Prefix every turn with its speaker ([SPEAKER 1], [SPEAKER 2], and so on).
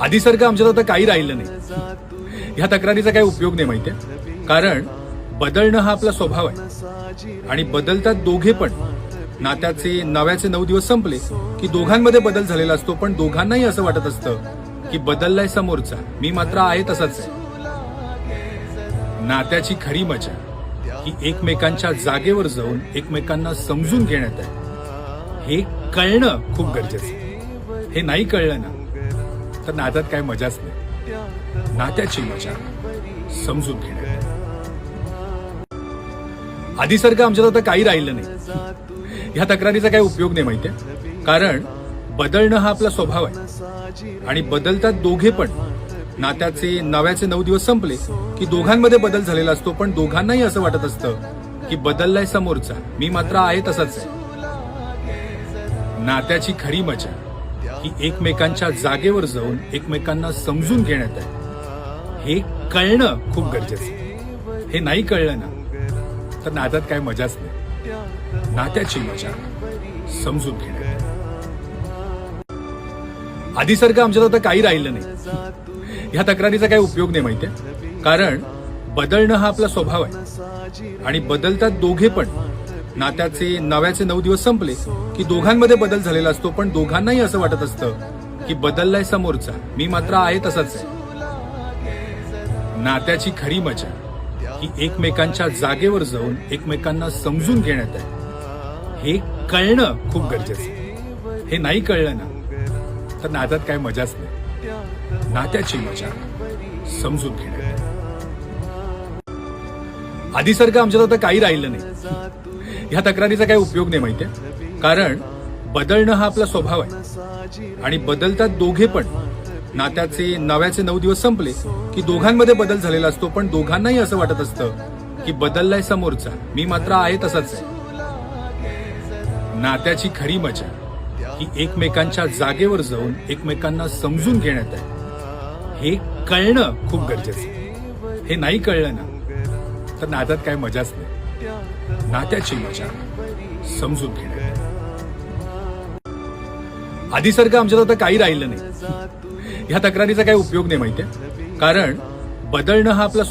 [SPEAKER 1] आधीसारखं आमच्यात आता काही राहिलं नाही. ह्या तक्रारीचा काही उपयोग नाही माहितीये, कारण बदलणं हा आपला स्वभाव आहे आणि बदलतात दोघे पण. नात्याचे नव्याचे 9 दिवस संपले की दोघांमध्ये बदल झालेला असतो, पण दोघांनाही असं वाटत असतं की बदललाय समोरचा, मी मात्र आहे तसाच आहे. नात्याची खरी मजा ही एकमेकांच्या जागेवर जाऊन एकमेकांना समजून घेण्यात आहे. हे कळणं खूप गरजेचं आहे. हे नाही कळलं ना तर नात्यात काय मजाच नाही. नात्याची मजा समजून घेण्यात आहे. आधीसारखं आमच्यात आता काही राहिलं नाही. ह्या तक्रारीचा काही उपयोग नाही माहितीये, कारण बदलणं हा आपला स्वभाव आहे आणि बदलतात दोघे पण. नात्याचे नव्याचे 9 दिवस संपले की दोघांमध्ये बदल झालेला असतो, पण दोघांनाही असं वाटत असतं की बदललाय समोरचा, मी मात्र आहे तसाच आहे. नात्याची खरी मजा ही एकमेकांच्या जागेवर जाऊन एकमेकांना समजून घेण्यात आहे. हे कळणं खूप गरजेचं आहे. हे नाही कळलं ना तर नात्यात काय मजाच नाही. नात्याची मजा समजून घेण्यात आहे. आधीसारखं आमच्यात आता काही राहिलं नाही. ह्या तक्रारीचा काही उपयोग नाही माहितीये, कारण बदलणं हा आपला स्वभाव आहे आणि बदलतात दोघे पण. नात्याचे नव्याचे 9 दिवस संपले की दोघांमध्ये बदल झालेला असतो, पण दोघांनाही असं वाटत असतं की बदललाय समोरचा, मी मात्र आहे तसाच आहे. नात्याची खरी मजा ही एकमेकांच्या जागेवर जाऊन एकमेकांना समजून घेण्यात आहे. हे कळणं खूप गरजेचं आहे. हे नाही कळलं ना तर नात्यात काय मजाच नाही. नात्याची मजा समजून घेण्यात आहे. आधीसारखं आमच्यात आता काही राहिलं नाही. ह्या तक्रारीचा काही उपयोग नाही माहितीये, कारण बदलणं हा आपला स्वभाव आहे आणि बदलतात दोघे पण. नात्याचे नव्याचे 9 दिवस संपले की दोघांमध्ये बदल झालेला असतो, पण दोघांनाही असं वाटत असतं की बदललाय समोरचा, मी मात्र आहे तसाच आहे. नात्याची खरी मजा ही एकमेकांच्या जागेवर जाऊन एकमेकांना समजून घेण्यात आहे. हे कळणं खूप गरजेचं आहे. हे नाही कळलं ना तर नात्यात काय मजाच नाही. नात्याची मजा समजून घेण्यात आहे. आधीसारखं आमच्यात आता काही राहिलं नाही. ह्या तक्रारीचा काही उपयोग नाही माहितीये, कारण बदलणं हा आपला